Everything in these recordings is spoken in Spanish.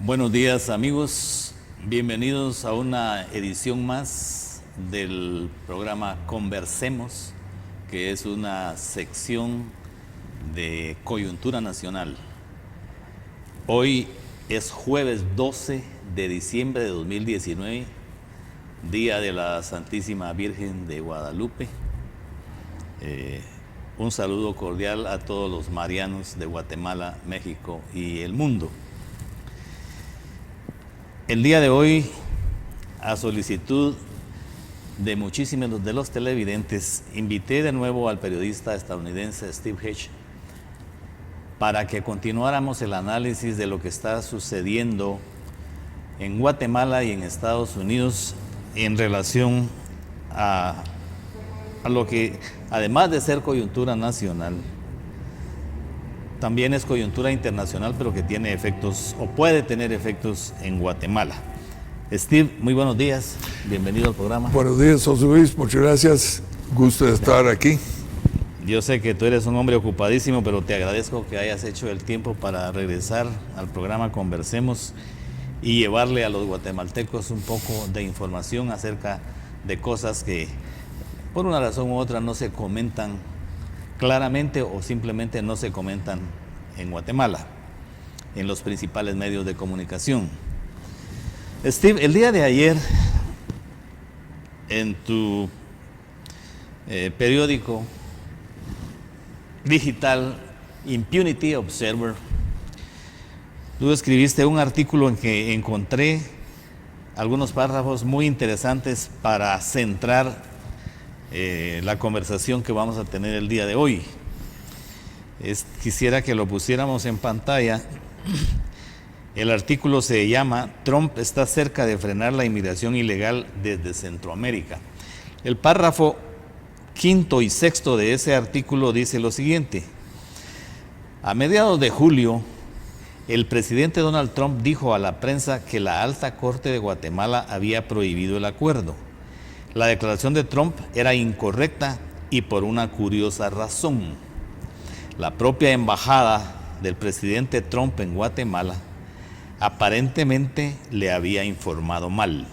Buenos días amigos, bienvenidos a una edición más del programa Conversemos, que es una sección de coyuntura nacional. Hoy es jueves 12 de diciembre de 2019, día de la Santísima Virgen de Guadalupe. Un saludo cordial a todos los marianos de Guatemala, México y el mundo. El día de hoy, a solicitud de muchísimos de los televidentes, invité de nuevo al periodista estadounidense Steve Hedge para que continuáramos el análisis de lo que está sucediendo en Guatemala y en Estados Unidos en relación a lo que, además de ser coyuntura nacional, también es coyuntura internacional, pero que tiene efectos o puede tener efectos en Guatemala. Steve, muy buenos días, bienvenido al programa. Buenos días, José Luis, muchas gracias, gusto de estar aquí. Yo sé que tú eres un hombre ocupadísimo, pero te agradezco que hayas hecho el tiempo para regresar al programa Conversemos y llevarle a los guatemaltecos un poco de información acerca de cosas que por una razón u otra no se comentan claramente o simplemente no se comentan en Guatemala, en los principales medios de comunicación. Steve, el día de ayer, en tu periódico digital Impunity Observer, tú escribiste un artículo en que encontré algunos párrafos muy interesantes para centrar la conversación que vamos a tener el día de hoy. Quisiera que lo pusiéramos en pantalla. El artículo se llama "Trump está cerca de frenar la inmigración ilegal desde Centroamérica". El párrafo quinto y sexto de ese artículo dice lo siguiente: a mediados de julio, el presidente Donald Trump dijo a la prensa que la Alta Corte de Guatemala había prohibido el acuerdo. La declaración de Trump era incorrecta y por una curiosa razón. La propia embajada del presidente Trump en Guatemala aparentemente le había informado mal.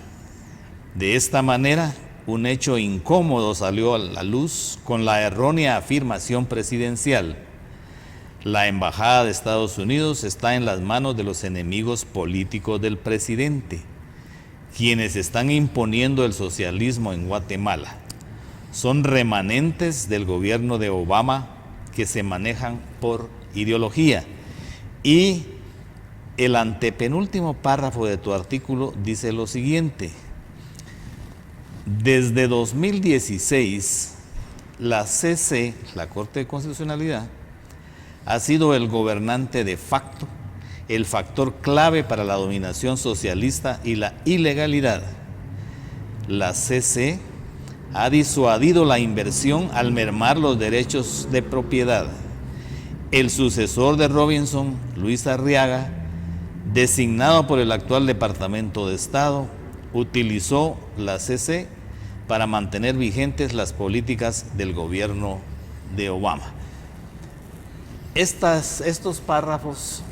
De esta manera, un hecho incómodo salió a la luz con la errónea afirmación presidencial. La embajada de Estados Unidos está en las manos de los enemigos políticos del presidente, quienes están imponiendo el socialismo en Guatemala. Son remanentes del gobierno de Obama que se manejan por ideología. Y el antepenúltimo párrafo de tu artículo dice lo siguiente: desde 2016, la CC, la Corte de Constitucionalidad, ha sido el gobernante de facto, el factor clave para la dominación socialista y la ilegalidad. La CC ha disuadido la inversión al mermar los derechos de propiedad. El sucesor de Robinson, Luis Arriaga, designado por el actual Departamento de Estado, utilizó la CC para mantener vigentes las políticas del gobierno de Obama. Estos párrafos,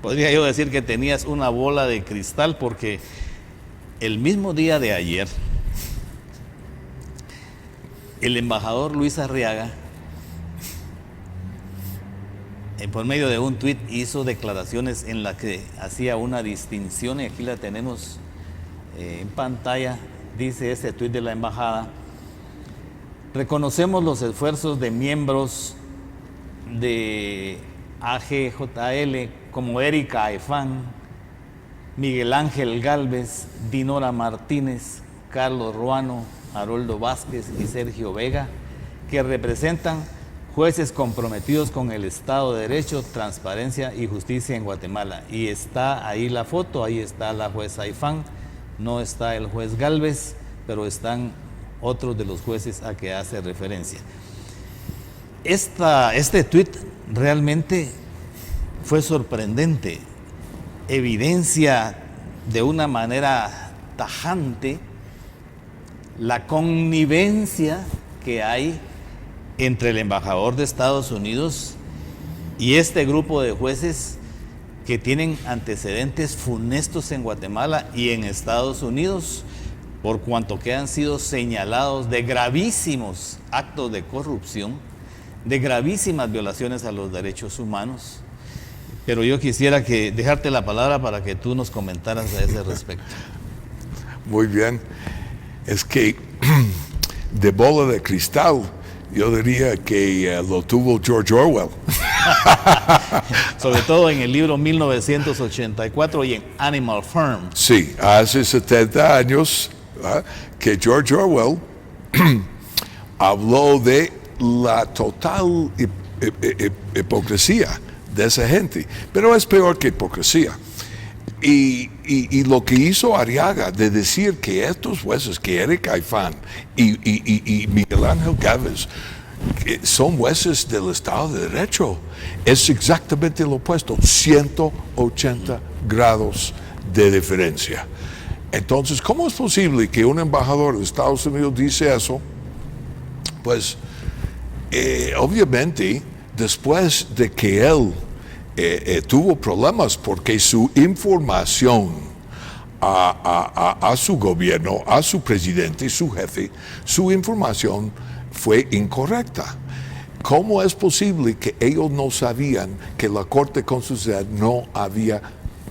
podría yo decir que tenías una bola de cristal, porque el mismo día de ayer, el embajador Luis Arriaga, por medio de un tuit, hizo declaraciones en las que hacía una distinción, y aquí la tenemos en pantalla. Dice ese tuit de la embajada: reconocemos los esfuerzos de miembros de AGJL como Erika Aifán, Miguel Ángel Gálvez, Dinora Martínez, Carlos Ruano, Haroldo Vázquez y Sergio Vega, que representan jueces comprometidos con el Estado de Derecho, transparencia y justicia en Guatemala. Y está ahí la foto, ahí está la jueza Aifán, no está el juez Gálvez, pero están otros de los jueces a que hace referencia. Este tuit realmente fue sorprendente, evidencia de una manera tajante la connivencia que hay entre el embajador de Estados Unidos y este grupo de jueces que tienen antecedentes funestos en Guatemala y en Estados Unidos, por cuanto que han sido señalados de gravísimos actos de corrupción, de gravísimas violaciones a los derechos humanos. Pero yo quisiera dejarte la palabra para que tú nos comentaras a ese respecto. Muy bien. Es que de bola de cristal, yo diría que lo tuvo George Orwell. Sobre todo en el libro 1984 y en Animal Farm. Sí, hace 70 años que George Orwell habló de la total hipocresía de esa gente. Pero es peor que hipocresía. Y lo que hizo Arriaga de decir que estos jueces, que Eric Aifán y Miguel Ángel Gávez, son jueces del Estado de Derecho, es exactamente lo opuesto, 180 grados de diferencia. Entonces, ¿cómo es posible que un embajador de Estados Unidos dice eso? Pues, obviamente, después de que él tuvo problemas porque su información a su gobierno, a su presidente, su jefe, su información fue incorrecta. ¿Cómo es posible que ellos no sabían que la Corte Constitucional no había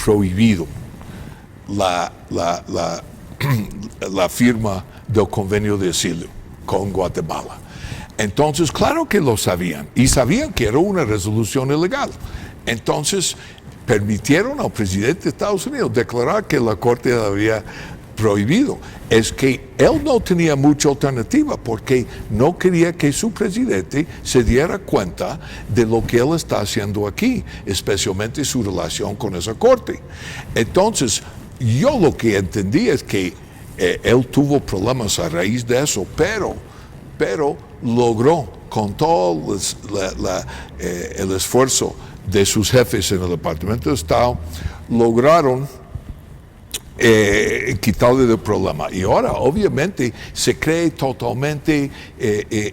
prohibido la firma del convenio de asilo con Guatemala? Entonces, claro que lo sabían, y sabían que era una resolución ilegal. Entonces, permitieron al presidente de Estados Unidos declarar que la Corte había prohibido. Es que él no tenía mucha alternativa porque no quería que su presidente se diera cuenta de lo que él está haciendo aquí, especialmente su relación con esa Corte. Entonces, yo lo que entendí es que él tuvo problemas a raíz de eso, pero logró, con todo el esfuerzo de sus jefes en el Departamento de Estado, lograron quitarle del problema. Y ahora, obviamente, se cree totalmente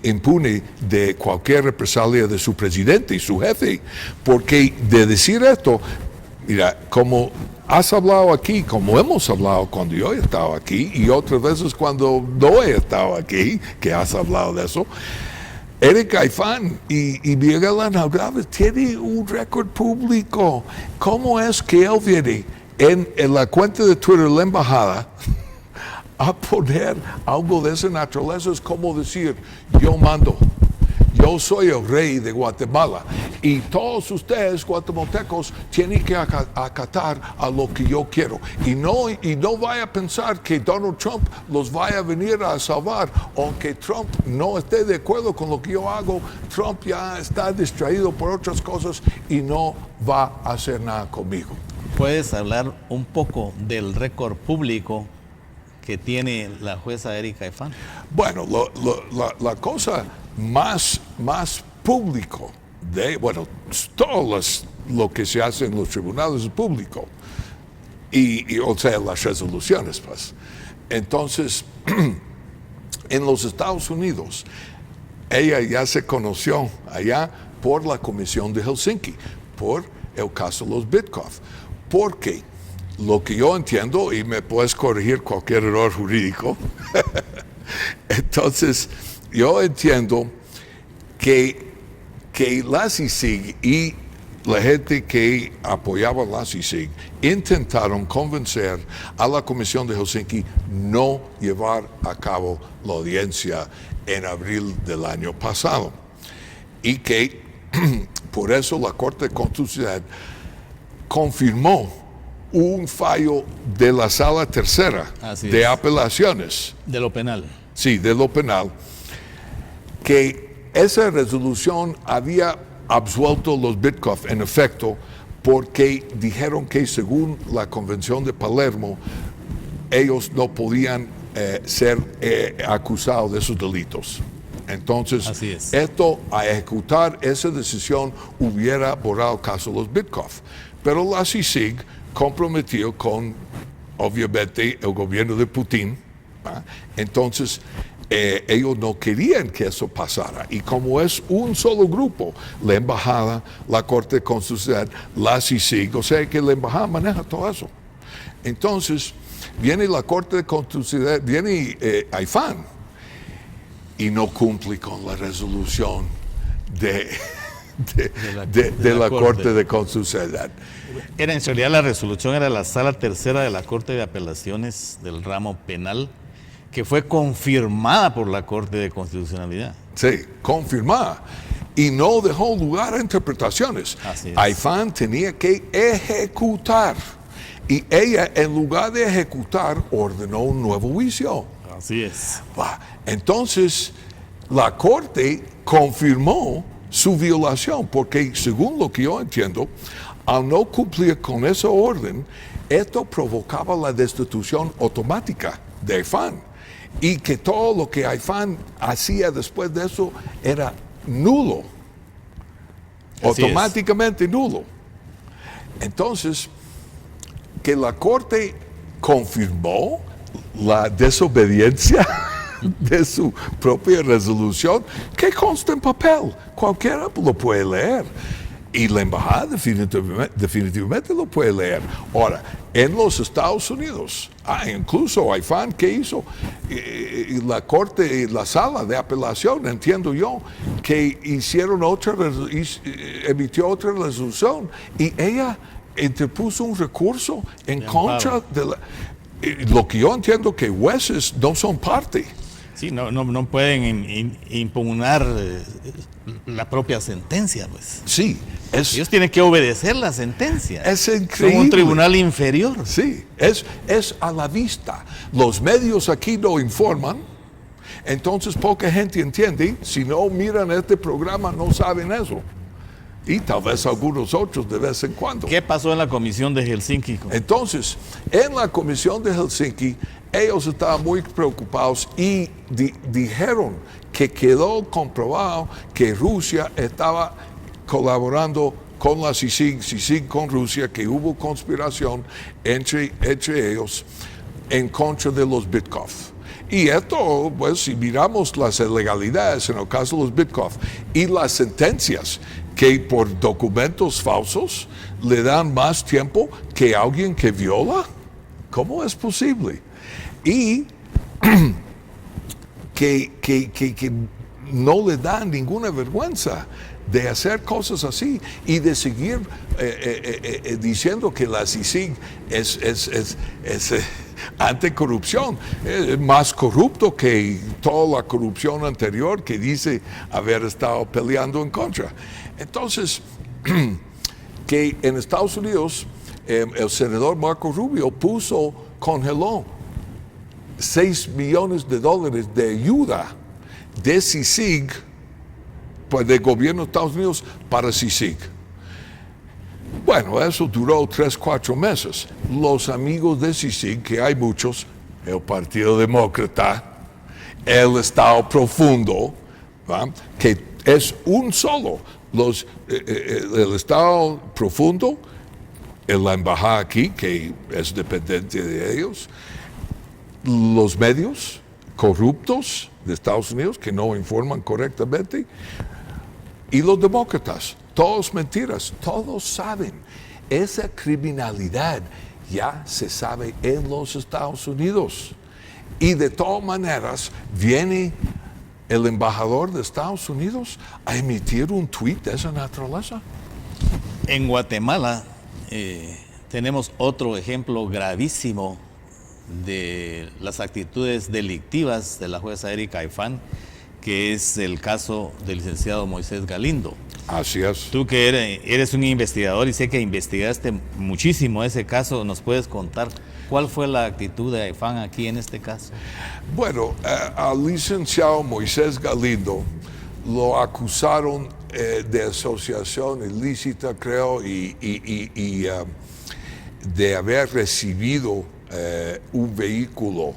impune de cualquier represalia de su presidente y su jefe, porque de decir esto, mira, como has hablado aquí, como hemos hablado cuando yo he estado aquí, y otras veces cuando no he estado aquí, que has hablado de eso, Eric Aifán y Miguel Ángel Gávez tienen un récord público. ¿Cómo es que él viene en la cuenta de Twitter de la embajada a poner algo de esa naturaleza? Es como decir, yo mando, yo soy el rey de Guatemala y todos ustedes guatemaltecos tienen que acatar a lo que yo quiero. Y no vaya a pensar que Donald Trump los vaya a venir a salvar, aunque Trump no esté de acuerdo con lo que yo hago. Trump ya está distraído por otras cosas y no va a hacer nada conmigo. ¿Puedes hablar un poco del récord público que tiene la jueza Erika Aifán? Bueno, la cosa más público todo lo que se hace en los tribunales es público, o sea, las resoluciones, pues. Entonces, en los Estados Unidos, ella ya se conoció allá por la Comisión de Helsinki, por el caso de los Bitkov, porque lo que yo entiendo, y me puedes corregir cualquier error jurídico, entonces yo entiendo que la CICIG y la gente que apoyaba la CICIG intentaron convencer a la Comisión de Helsinki no llevar a cabo la audiencia en abril del año pasado, y que por eso la Corte Constitucional confirmó un fallo de la Sala Tercera de apelaciones. De lo penal. Sí, de lo penal, que esa resolución había absuelto los Bitkov en efecto, porque dijeron que según la Convención de Palermo, ellos no podían ser acusados de esos delitos. Entonces, esto, a ejecutar esa decisión, hubiera borrado el caso de los Bitkov. Pero la CICIG comprometió con, obviamente, el gobierno de Putin. Entonces, ellos no querían que eso pasara. Y como es un solo grupo, la embajada, la Corte Constitucional, la CICIG, o sea que la embajada maneja todo eso. Entonces, viene la Corte Constitucional, viene AIFAN y no cumple con la resolución de la Corte de Constitucionalidad. En realidad la resolución era la Sala Tercera de la Corte de Apelaciones del ramo penal, que fue confirmada por la Corte de Constitucionalidad. Sí, confirmada. Y no dejó lugar a interpretaciones. Así es. AIFAN tenía que ejecutar. Y ella, en lugar de ejecutar, ordenó un nuevo juicio. Así es. Entonces, la Corte confirmó su violación, porque según lo que yo entiendo, al no cumplir con esa orden, esto provocaba la destitución automática de AIFAN. Y que todo lo que AIFAN hacía después de eso era nulo. Así Automáticamente nulo. Entonces, que la Corte confirmó la desobediencia de su propia resolución, que consta en papel, cualquiera lo puede leer. Y la embajada definitivamente lo puede leer. Ahora, en los Estados Unidos, incluso AIFAN, ¿qué hizo? La Corte, la Sala de Apelación, entiendo yo, que emitió otra resolución y ella interpuso un recurso en contra de lo que yo entiendo que jueces no son parte. Sí, no pueden impugnar la propia sentencia, pues. Sí, ellos tienen que obedecer la sentencia. Es increíble. Son un tribunal inferior. Sí, es a la vista. Los medios aquí no informan, entonces poca gente entiende. Si no miran este programa, no saben eso. Y tal vez algunos otros de vez en cuando. ¿Qué pasó en la comisión de Helsinki? Entonces, en la comisión de Helsinki, ellos estaban muy preocupados y dijeron que quedó comprobado que Rusia estaba colaborando con la CICIG con Rusia, que hubo conspiración entre ellos en contra de los Bitkov. Y esto, pues, si miramos las ilegalidades en el caso de los Bitkov y las sentencias que por documentos falsos le dan más tiempo que alguien que viola, ¿cómo es posible? Y que no le dan ninguna vergüenza de hacer cosas así y de seguir diciendo que la CICIG es anticorrupción, es más corrupto que toda la corrupción anterior que dice haber estado peleando en contra. Entonces, que en Estados Unidos el senador Marco Rubio congeló $6 millones de ayuda de CICIG, pues del gobierno de Estados Unidos para CICIG. Bueno, eso duró 3-4 meses. Los amigos de CICIG, que hay muchos, el Partido Demócrata, el Estado Profundo, ¿va? Que es un solo, el Estado Profundo, la embajada aquí, que es dependiente de ellos, los medios corruptos de Estados Unidos que no informan correctamente, y los demócratas, todos mentiras, todos saben. Esa criminalidad ya se sabe en los Estados Unidos. Y de todas maneras, viene el embajador de Estados Unidos a emitir un tuit de esa naturaleza. En Guatemala tenemos otro ejemplo gravísimo de las actitudes delictivas de la jueza Erika AIFAN, que es el caso del licenciado Moisés Galindo. Así es. Tú que eres un investigador y sé que investigaste muchísimo ese caso, ¿nos puedes contar cuál fue la actitud de AIFAN aquí en este caso? Bueno, al licenciado Moisés Galindo lo acusaron de asociación ilícita, creo, y de haber recibido un vehículo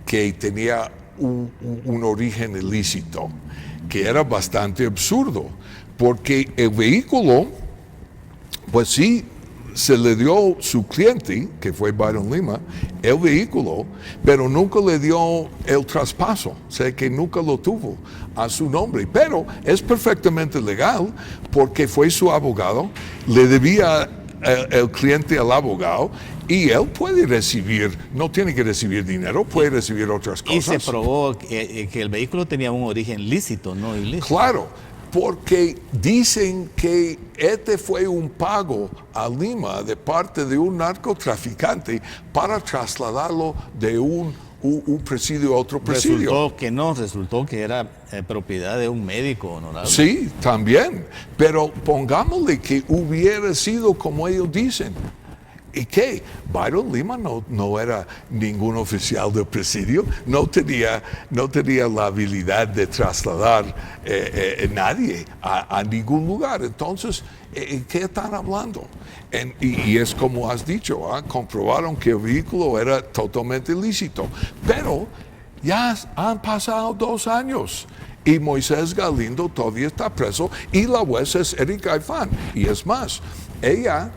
que tenía un origen ilícito, que era bastante absurdo, porque el vehículo, pues sí, se le dio su cliente, que fue Byron Lima, el vehículo, pero nunca le dio el traspaso, o sea que nunca lo tuvo a su nombre. Pero es perfectamente legal porque fue su abogado, le debía el cliente al abogado y él puede recibir, no tiene que recibir dinero, puede recibir otras cosas. Y se probó que el vehículo tenía un origen lícito, no ilícito. Claro, porque dicen que este fue un pago a Lima de parte de un narcotraficante para trasladarlo de un presidio a otro presidio. Resultó que era propiedad de un médico honorable. Sí, también, pero pongámosle que hubiera sido como ellos dicen. ¿Y qué? Byron Lima no era ningún oficial del presidio, no tenía la habilidad de trasladar nadie a ningún lugar. Entonces, ¿qué están hablando? Y es como has dicho, comprobaron que el vehículo era totalmente lícito. Pero ya han pasado 2 años. Y Moisés Galindo todavía está preso y la jueza es Erika Ifán. Y es más, ella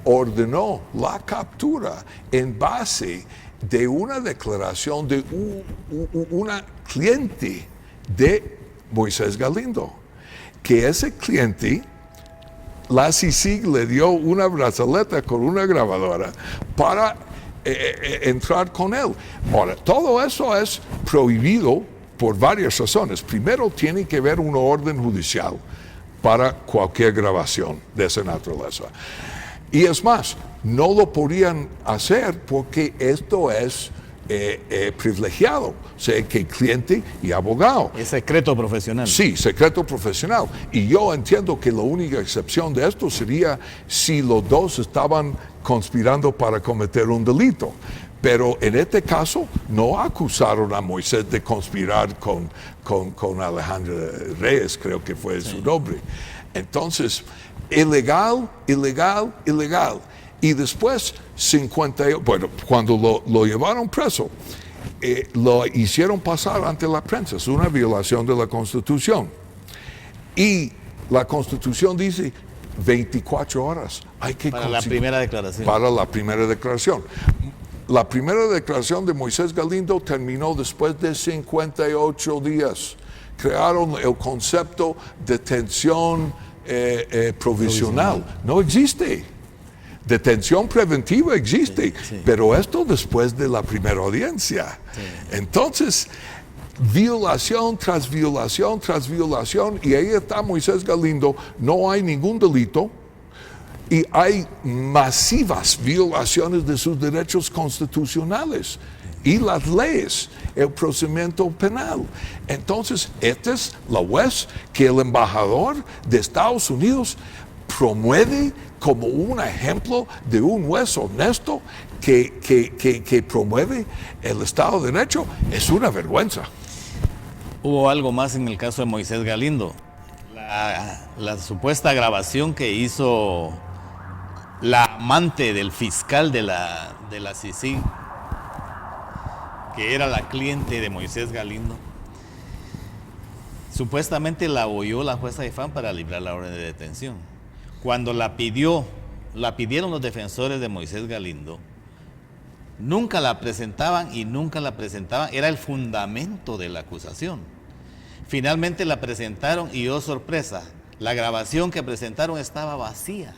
ordenó la captura en base de una declaración de una cliente de Moisés Galindo, que ese cliente, la CICIG le dio una brazaleta con una grabadora para entrar con él. Ahora, todo eso es prohibido por varias razones. Primero, tiene que haber una orden judicial para cualquier grabación de esa naturaleza. Y es más, no lo podrían hacer porque esto es privilegiado, o sea, que cliente y abogado. Es secreto profesional. Sí, secreto profesional. Y yo entiendo que la única excepción de esto sería si los dos estaban conspirando para cometer un delito. Pero en este caso no acusaron a Moisés de conspirar con Alejandra Reyes, creo que fue su nombre. Entonces, ilegal. Y después, cuando lo llevaron preso, lo hicieron pasar ante la prensa. Es una violación de la Constitución. Y la Constitución dice 24 horas. Para la primera declaración. Para la primera declaración. La primera declaración de Moisés Galindo terminó después de 58 días. Crearon el concepto de detención provisional. No existe. Detención preventiva existe, sí. Pero esto después de la primera audiencia. Sí. Entonces, violación tras violación tras violación, y ahí está Moisés Galindo, no hay ningún delito, y hay masivas violaciones de sus derechos constitucionales y las leyes, el procedimiento penal. Entonces, esta es la juez que el embajador de Estados Unidos promueve como un ejemplo de un juez honesto que promueve el Estado de Derecho. Es una vergüenza. Hubo algo más en el caso de Moisés Galindo. La supuesta grabación que hizo la amante del fiscal de la CICIG, que era la cliente de Moisés Galindo, supuestamente la oyó la jueza Ifán para librar la orden de detención. Cuando la pidieron los defensores de Moisés Galindo, nunca la presentaban, era el fundamento de la acusación. Finalmente la presentaron y, oh sorpresa, la grabación que presentaron estaba vacía.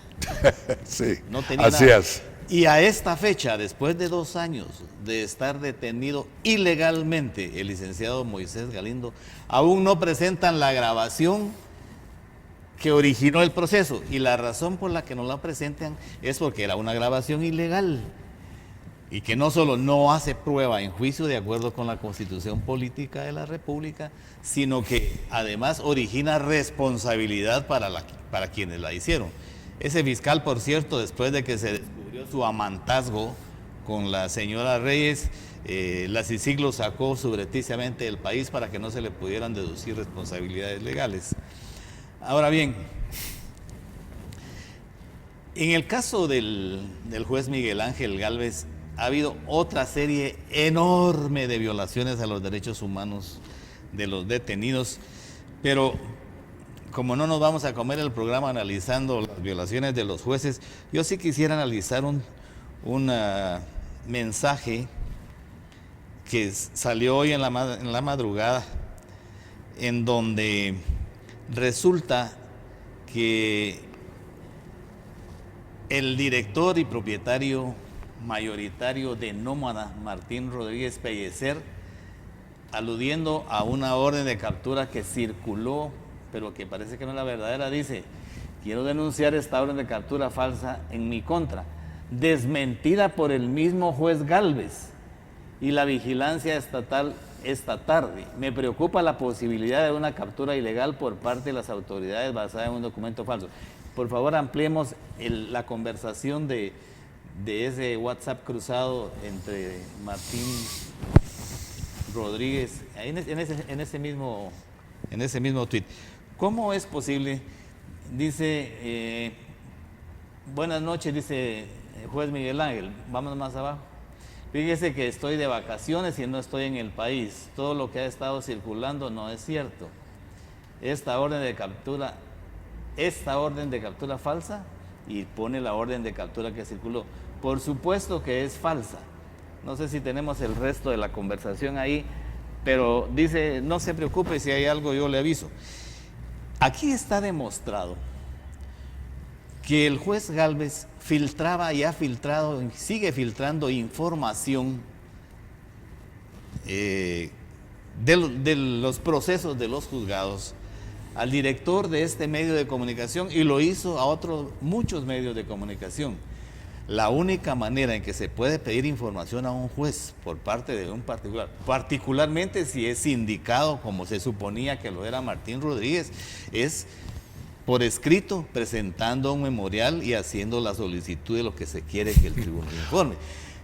Sí, no tenía así nada. es. Y a esta fecha, después de 2 años de estar detenido ilegalmente el licenciado Moisés Galindo, aún no presentan la grabación que originó el proceso. Y la razón por la que no la presentan es porque era una grabación ilegal y que no solo no hace prueba en juicio de acuerdo con la Constitución Política de la República, sino que además origina responsabilidad para quienes la hicieron. Ese fiscal, por cierto, después de que se descubrió su amantazgo con la señora Reyes, la CICIG lo sacó subrepticiamente del país para que no se le pudieran deducir responsabilidades legales. Ahora bien, en el caso del juez Miguel Ángel Gálvez, ha habido otra serie enorme de violaciones a los derechos humanos de los detenidos, pero como no nos vamos a comer el programa analizando las violaciones de los jueces, yo sí quisiera analizar un mensaje que salió hoy en la madrugada, en donde resulta que el director y propietario mayoritario de Nómada, Martín Rodríguez Pellecer, aludiendo a una orden de captura que circuló, pero que parece que no es la verdadera, dice: quiero denunciar esta orden de captura falsa en mi contra, desmentida por el mismo juez Gálvez y la vigilancia estatal esta tarde. Me preocupa la posibilidad de una captura ilegal por parte de las autoridades basada en un documento falso. Por favor, ampliemos la conversación de ese WhatsApp cruzado entre Martín Rodríguez en ese mismo tweet. ¿Cómo es posible? Dice, buenas noches, dice juez Miguel Ángel, vámonos más abajo. Fíjese que estoy de vacaciones y no estoy en el país. Todo lo que ha estado circulando no es cierto. Esta orden de captura falsa, y pone la orden de captura que circuló. Por supuesto que es falsa. No sé si tenemos el resto de la conversación ahí, pero dice: no se preocupe, si hay algo yo le aviso. Aquí está demostrado que el juez Gálvez filtraba y ha filtrado, sigue filtrando información de los procesos de los juzgados al director de este medio de comunicación, y lo hizo a muchos medios de comunicación. La única manera en que se puede pedir información a un juez por parte de un particular, particularmente si es sindicado, como se suponía que lo era Martín Rodríguez, es por escrito, presentando un memorial y haciendo la solicitud de lo que se quiere que el tribunal informe.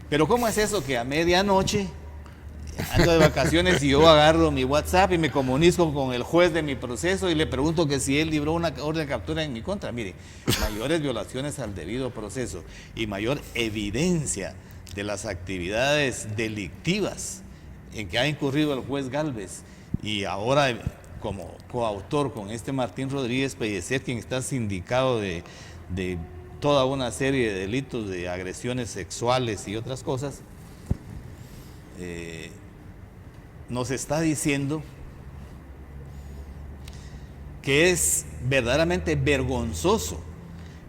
Pero ¿cómo es eso que a medianoche ando de vacaciones y yo agarro mi WhatsApp y me comunico con el juez de mi proceso y le pregunto que si él libró una orden de captura en mi contra? Mire, mayores violaciones al debido proceso y mayor evidencia de las actividades delictivas en que ha incurrido el juez Gálvez, y ahora como coautor con este Martín Rodríguez Pellecer, quien está sindicado de toda una serie de delitos de agresiones sexuales y otras cosas, nos está diciendo que es verdaderamente vergonzoso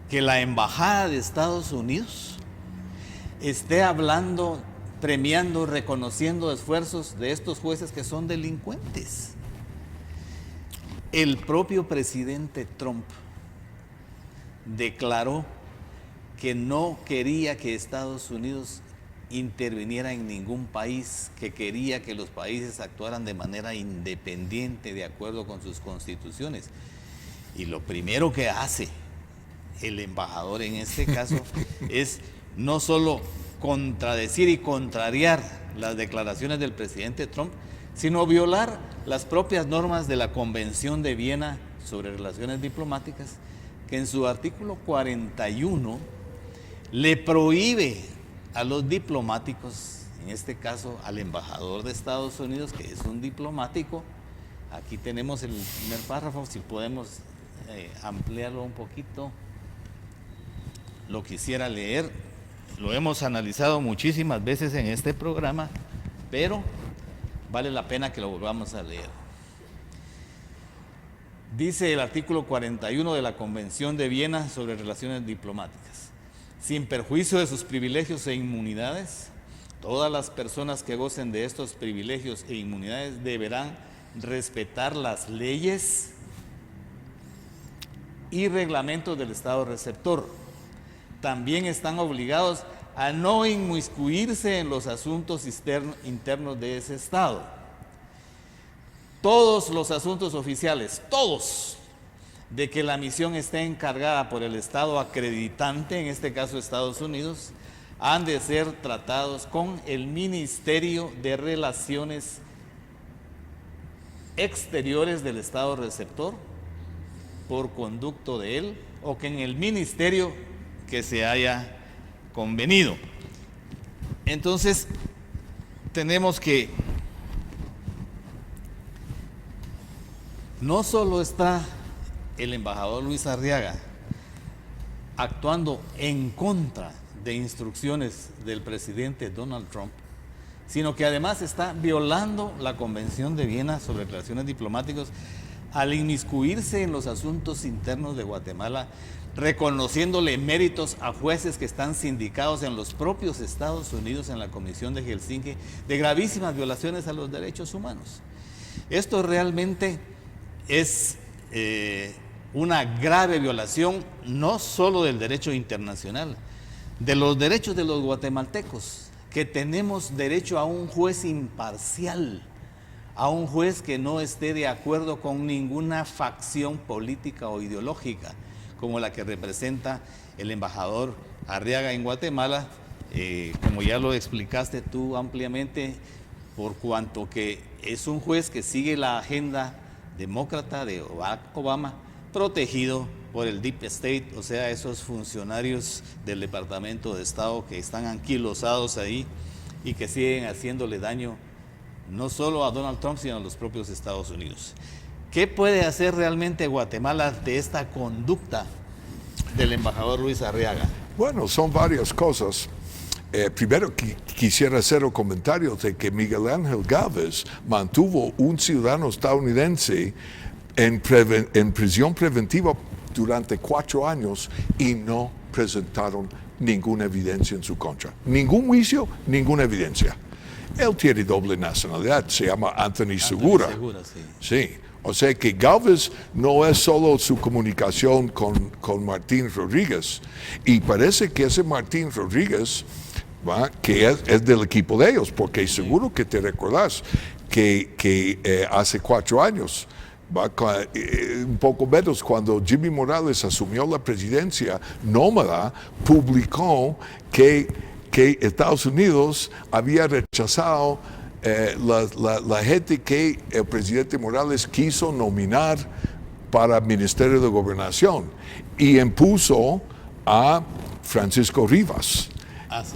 que la Embajada de Estados Unidos esté hablando, premiando, reconociendo esfuerzos de estos jueces que son delincuentes. El propio presidente Trump declaró que no quería que Estados Unidos interviniera en ningún país, que quería que los países actuaran de manera independiente de acuerdo con sus constituciones. Y lo primero que hace el embajador en este caso es no solo contradecir y contrariar las declaraciones del presidente Trump, sino violar las propias normas de la Convención de Viena sobre Relaciones Diplomáticas, que en su artículo 41 le prohíbe a los diplomáticos, en este caso al embajador de Estados Unidos, que es un diplomático. Aquí tenemos el primer párrafo, si podemos ampliarlo un poquito, lo quisiera leer. Lo hemos analizado muchísimas veces en este programa, pero vale la pena que lo volvamos a leer. Dice el artículo 41 de la Convención de Viena sobre Relaciones Diplomáticas: sin perjuicio de sus privilegios e inmunidades, todas las personas que gocen de estos privilegios e inmunidades deberán respetar las leyes y reglamentos del Estado receptor. También están obligados a no inmiscuirse en los asuntos internos de ese Estado. Todos los asuntos oficiales, todos, de que la misión esté encargada por el Estado acreditante, en este caso Estados Unidos, han de ser tratados con el Ministerio de Relaciones Exteriores del Estado receptor, por conducto de él, o que en el ministerio que se haya convenido. Entonces, tenemos que no solo está el embajador Luis Arriaga actuando en contra de instrucciones del presidente Donald Trump, sino que además está violando la Convención de Viena sobre relaciones diplomáticas al inmiscuirse en los asuntos internos de Guatemala, reconociéndole méritos a jueces que están sindicados en los propios Estados Unidos en la Comisión de Helsinki de gravísimas violaciones a los derechos humanos. Esto realmente es una grave violación no solo del derecho internacional, de los derechos de los guatemaltecos, que tenemos derecho a un juez imparcial, a un juez que no esté de acuerdo con ninguna facción política o ideológica, como la que representa el embajador Arriaga en Guatemala, como ya lo explicaste tú ampliamente, por cuanto que es un juez que sigue la agenda demócrata de Barack Obama, protegido por el Deep State, o sea, esos funcionarios del Departamento de Estado que están anquilosados ahí y que siguen haciéndole daño no solo a Donald Trump, sino a los propios Estados Unidos. ¿Qué puede hacer realmente Guatemala de esta conducta del embajador Luis Arriaga? Bueno, son varias cosas. Primero quisiera hacer un comentario de que Miguel Ángel Gálvez mantuvo un ciudadano estadounidense en prisión preventiva durante 4 años y no presentaron ninguna evidencia en su contra. Ningún juicio, ninguna evidencia. Él tiene doble nacionalidad, se llama Anthony Segura. Sí. O sea que Gálvez no es solo su comunicación con Martín Rodríguez, y parece que ese Martín Rodríguez, ¿va?, que es del equipo de ellos, porque seguro que te recordás que hace 4 años, un poco menos, cuando Jimmy Morales asumió la presidencia, Nómada publicó que Estados Unidos había rechazado la gente que el presidente Morales quiso nominar para el Ministerio de Gobernación, y impuso a Francisco Rivas.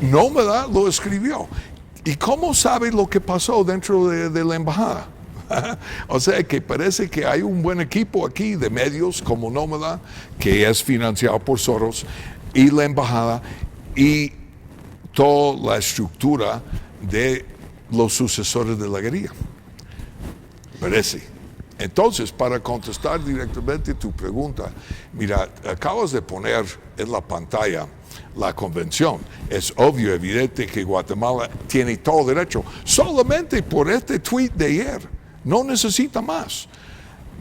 Nómada lo escribió. ¿Y cómo sabe lo que pasó dentro de la embajada? O sea que parece que hay un buen equipo aquí de medios como Nómada, que es financiado por Soros, y la embajada, y toda la estructura de los sucesores de la guerrilla. Parece. Entonces, para contestar directamente tu pregunta, mira, acabas de poner en la pantalla la convención. Es obvio, evidente que Guatemala tiene todo derecho, solamente por este tweet de ayer, no necesita más,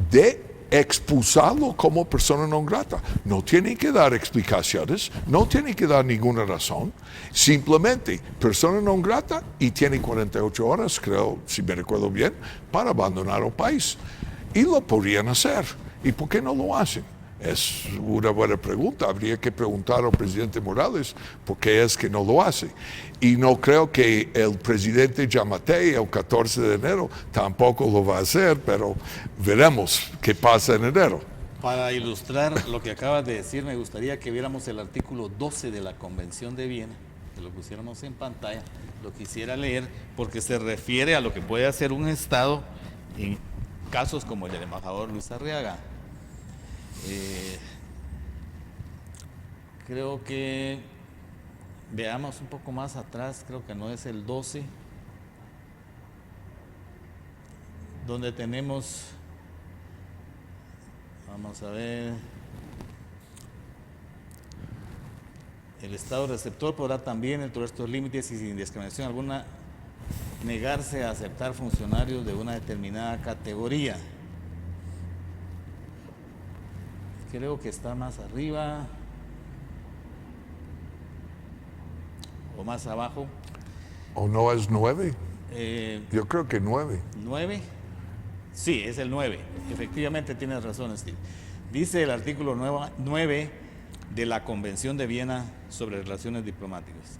de expulsarlo como persona non grata. No tiene que dar explicaciones, no tiene que dar ninguna razón, simplemente persona non grata, y tiene 48 horas, creo, si me recuerdo bien, para abandonar el país. Y lo podrían hacer. ¿Y por qué no lo hacen? Es una buena pregunta. Habría que preguntar al presidente Morales por qué es que no lo hace. Y no creo que el presidente Yamatei el 14 de enero tampoco lo va a hacer, pero veremos qué pasa en enero. Para ilustrar lo que acabas de decir, me gustaría que viéramos el artículo 12 de la Convención de Viena, que lo pusiéramos en pantalla. Lo quisiera leer porque se refiere a lo que puede hacer un Estado en casos como el del embajador Luis Arriaga. Creo que veamos un poco más atrás, creo que no es el 12, donde tenemos, vamos a ver, el Estado receptor podrá también, dentro de estos límites y sin discriminación alguna, negarse a aceptar funcionarios de una determinada categoría. Creo que está más arriba o más abajo. ¿O no es 9? Yo creo que 9. ¿9? Sí, es el 9. Efectivamente tienes razón, Steve. Dice el artículo 9 de la Convención de Viena sobre relaciones diplomáticas.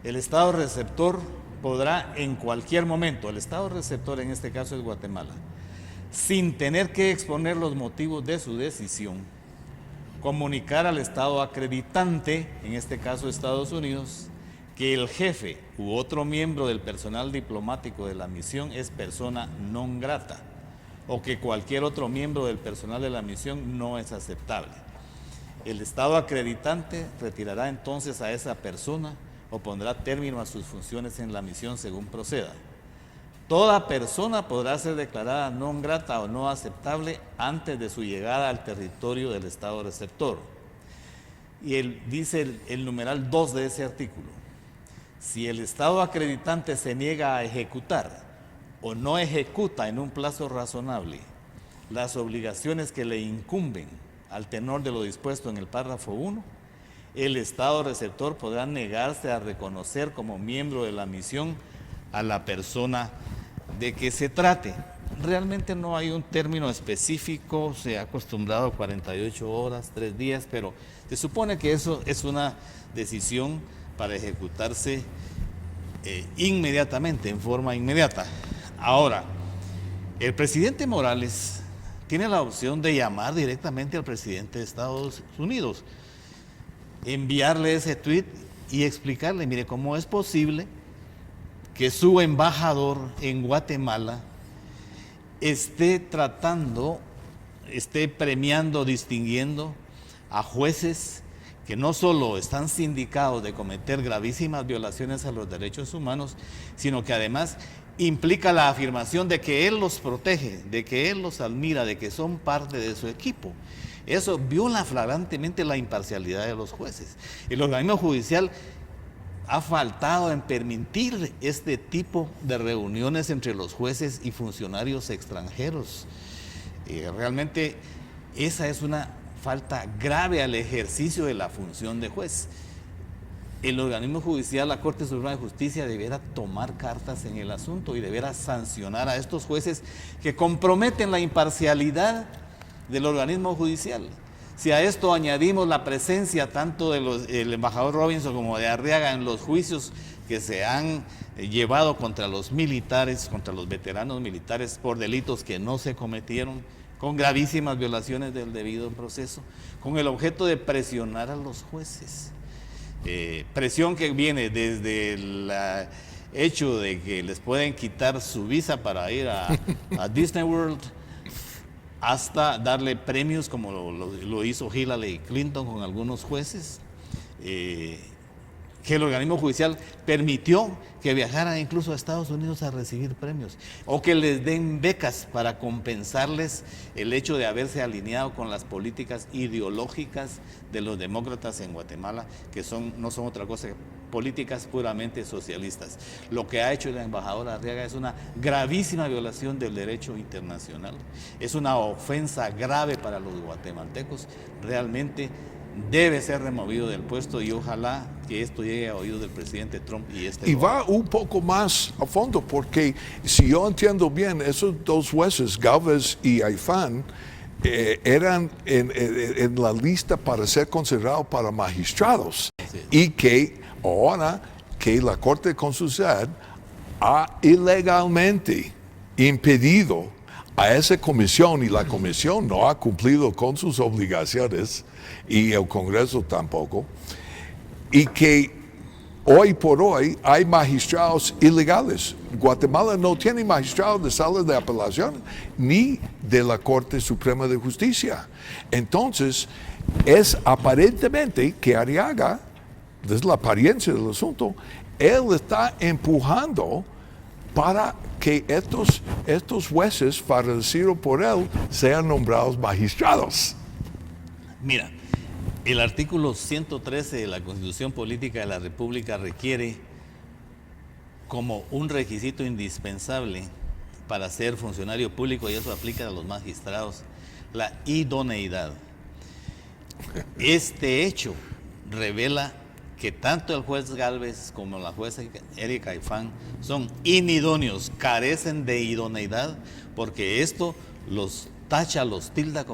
El Estado receptor podrá en cualquier momento, el Estado receptor en este caso es Guatemala, sin tener que exponer los motivos de su decisión, comunicar al Estado acreditante, en este caso Estados Unidos, que el jefe u otro miembro del personal diplomático de la misión es persona non grata, o que cualquier otro miembro del personal de la misión no es aceptable. El Estado acreditante retirará entonces a esa persona o pondrá término a sus funciones en la misión según proceda. Toda persona podrá ser declarada non grata o no aceptable antes de su llegada al territorio del Estado receptor. Y dice el numeral 2 de ese artículo: si el Estado acreditante se niega a ejecutar o no ejecuta en un plazo razonable las obligaciones que le incumben al tenor de lo dispuesto en el párrafo 1, el Estado receptor podrá negarse a reconocer como miembro de la misión a la persona de que se trate. Realmente no hay un término específico, se ha acostumbrado a 48 horas, 3 días, pero se supone que eso es una decisión para ejecutarse inmediatamente, en forma inmediata. Ahora, el presidente Morales tiene la opción de llamar directamente al presidente de Estados Unidos, enviarle ese tweet y explicarle, mire, cómo es posible que su embajador en Guatemala esté premiando, distinguiendo a jueces que no solo están sindicados de cometer gravísimas violaciones a los derechos humanos, sino que además implica la afirmación de que él los protege, de que él los admira, de que son parte de su equipo. Eso viola flagrantemente la imparcialidad de los jueces. El organismo judicial ha faltado en permitir este tipo de reuniones entre los jueces y funcionarios extranjeros. Realmente esa es una falta grave al ejercicio de la función de juez. El organismo judicial, la Corte Suprema de Justicia, deberá tomar cartas en el asunto y deberá sancionar a estos jueces que comprometen la imparcialidad del organismo judicial. Si a esto añadimos la presencia tanto del embajador Robinson como de Arriaga en los juicios que se han llevado contra los militares, contra los veteranos militares por delitos que no se cometieron, con gravísimas violaciones del debido proceso, con el objeto de presionar a los jueces. Presión que viene desde el hecho de que les pueden quitar su visa para ir a Disney World, hasta darle premios como lo hizo Hillary Clinton con algunos jueces, que el organismo judicial permitió que viajaran incluso a Estados Unidos a recibir premios, o que les den becas para compensarles el hecho de haberse alineado con las políticas ideológicas de los demócratas en Guatemala, que no son otra cosa que políticas puramente socialistas. Lo que ha hecho el embajador Arriaga es una gravísima violación del derecho internacional, es una ofensa grave para los guatemaltecos. Realmente debe ser removido del puesto y ojalá que esto llegue a oídos del presidente Trump y va un poco más a fondo, porque si yo entiendo bien, esos dos jueces, Galvez y Aifán, eran en la lista para ser considerados para magistrados. Sí. Y que ahora que la Corte Constitucional ha ilegalmente impedido a esa comisión, y la comisión no ha cumplido con sus obligaciones, y el Congreso tampoco, y que hoy por hoy hay magistrados ilegales. Guatemala no tiene magistrados de sala de apelación ni de la Corte Suprema de Justicia. Entonces, es aparentemente que Arriaga, desde la apariencia del asunto, él está empujando para que estos jueces, para decirlo por él, sean nombrados magistrados. Mira, el artículo 113 de la Constitución Política de la República requiere como un requisito indispensable para ser funcionario público, y eso aplica a los magistrados, la idoneidad. Este hecho revela que tanto el juez Galvez como la jueza Erika Aifán son inidóneos, carecen de idoneidad, porque esto los tacha, los tilda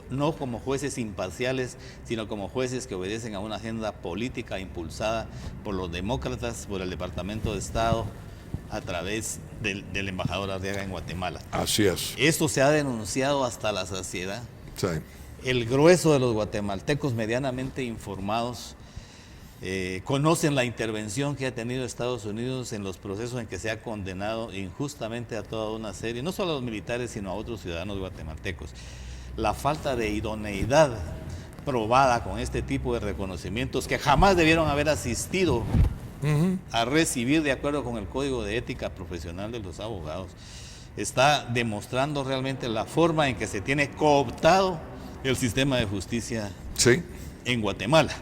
no como jueces imparciales, sino como jueces que obedecen a una agenda política impulsada por los demócratas, por el Departamento de Estado, a través del embajador Arriaga en Guatemala. Así es. Esto se ha denunciado hasta la saciedad. Sí. El grueso de los guatemaltecos medianamente informados conocen la intervención que ha tenido Estados Unidos en los procesos en que se ha condenado injustamente a toda una serie, no solo a los militares, sino a otros ciudadanos guatemaltecos. La falta de idoneidad probada con este tipo de reconocimientos que jamás debieron haber asistido a recibir de acuerdo con el Código de Ética Profesional de los Abogados, está demostrando realmente la forma en que se tiene cooptado el sistema de justicia en Guatemala.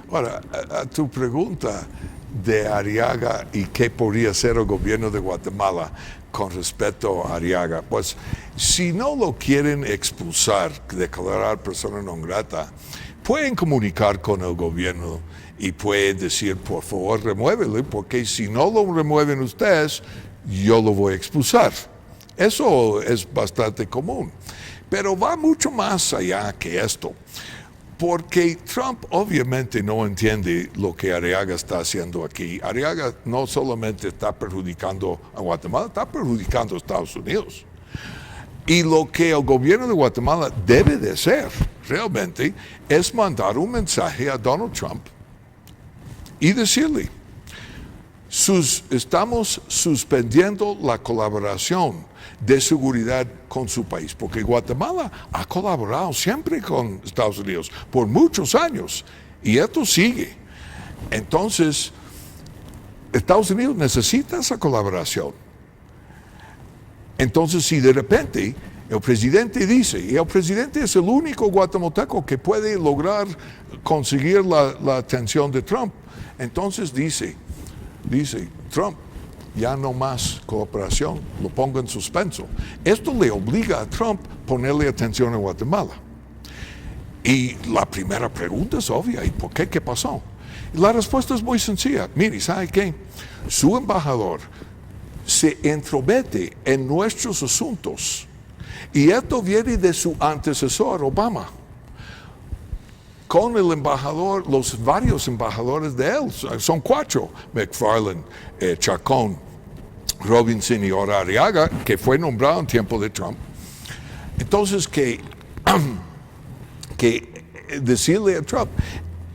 Ahora, a tu pregunta de Arriaga y qué podría hacer el gobierno de Guatemala con respecto a Arriaga, pues si no lo quieren expulsar, declarar persona non grata, pueden comunicar con el gobierno y pueden decir, por favor, remuévelo, porque si no lo remueven ustedes, yo lo voy a expulsar. Eso es bastante común. Pero va mucho más allá que esto. Porque Trump obviamente no entiende lo que Arriaga está haciendo aquí. Arriaga no solamente está perjudicando a Guatemala, está perjudicando a Estados Unidos. Y lo que el gobierno de Guatemala debe de hacer realmente es mandar un mensaje a Donald Trump y decirle, estamos suspendiendo la colaboración de seguridad con su país, porque Guatemala ha colaborado siempre con Estados Unidos por muchos años y esto sigue. Entonces, Estados Unidos necesita esa colaboración. Entonces, si de repente el presidente dice, y el presidente es el único guatemalteco que puede lograr conseguir la atención de Trump, entonces dice Trump, ya no más cooperación, lo pongo en suspenso. Esto le obliga a Trump a ponerle atención a Guatemala. Y la primera pregunta es obvia, ¿y por qué? ¿Qué pasó? Y la respuesta es muy sencilla. Mire, ¿sabe qué? Su embajador se entromete en nuestros asuntos. Y esto viene de su antecesor, Obama. Con el embajador, los varios embajadores de él, son 4, McFarland, Chacón, Robinson y ahora Arriaga, que fue nombrado en tiempo de Trump. Entonces, que decirle a Trump,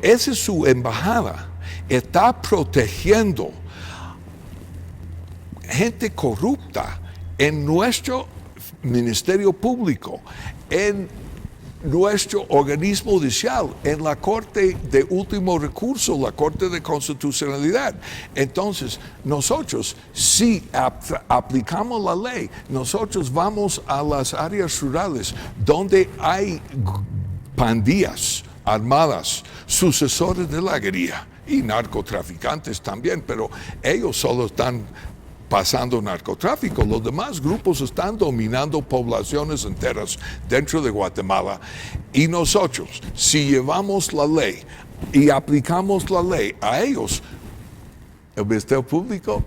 esa es su embajada, está protegiendo gente corrupta en nuestro ministerio público, en nuestro organismo judicial, en la Corte de Último Recurso, la Corte de Constitucionalidad. Entonces, nosotros, si aplicamos la ley, nosotros vamos a las áreas rurales donde hay pandillas armadas, sucesores de la guerrilla y narcotraficantes también, pero ellos solo están pasando narcotráfico. Los demás grupos están dominando poblaciones enteras dentro de Guatemala. Y nosotros, si llevamos la ley y aplicamos la ley a ellos, el Ministerio Público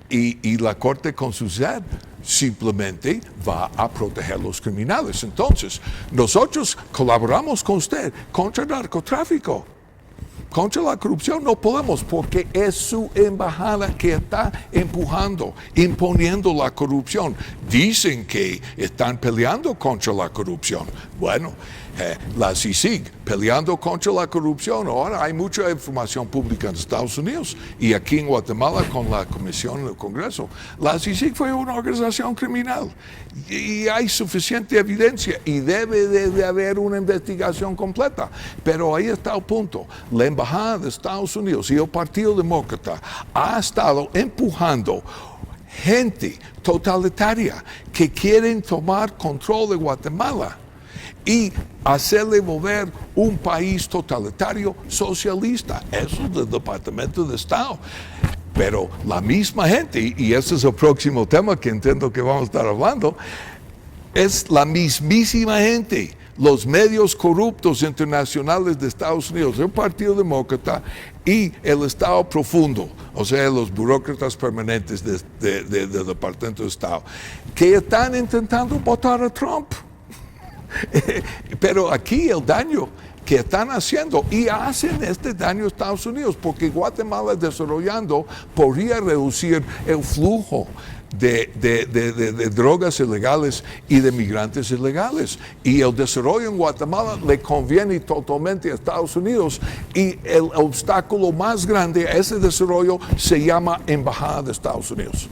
y la Corte Constitucional simplemente va a proteger a los criminales. Entonces, nosotros colaboramos con usted contra el narcotráfico. Contra la corrupción no podemos, porque es su embajada que está empujando, imponiendo la corrupción. Dicen que están peleando contra la corrupción. Bueno, la CICIG peleando contra la corrupción. Ahora hay mucha información pública en Estados Unidos y aquí en Guatemala con la Comisión del Congreso. La CICIG fue una organización criminal y hay suficiente evidencia y debe de haber una investigación completa. Pero ahí está el punto. La Embajada de Estados Unidos y el Partido Demócrata ha estado empujando gente totalitaria que quieren tomar control de Guatemala y hacerle volver un país totalitario socialista. Eso es del Departamento de Estado. Pero la misma gente, y ese es el próximo tema que entiendo que vamos a estar hablando, es la mismísima gente, los medios corruptos internacionales de Estados Unidos, el Partido Demócrata y el Estado profundo, o sea, los burócratas permanentes del Departamento de Estado, que están intentando votar a Trump. Pero aquí el daño que están haciendo y hacen este daño a Estados Unidos, porque Guatemala desarrollando podría reducir el flujo de drogas ilegales y de migrantes ilegales. Y el desarrollo en Guatemala le conviene totalmente a Estados Unidos, y el obstáculo más grande a ese desarrollo se llama Embajada de Estados Unidos.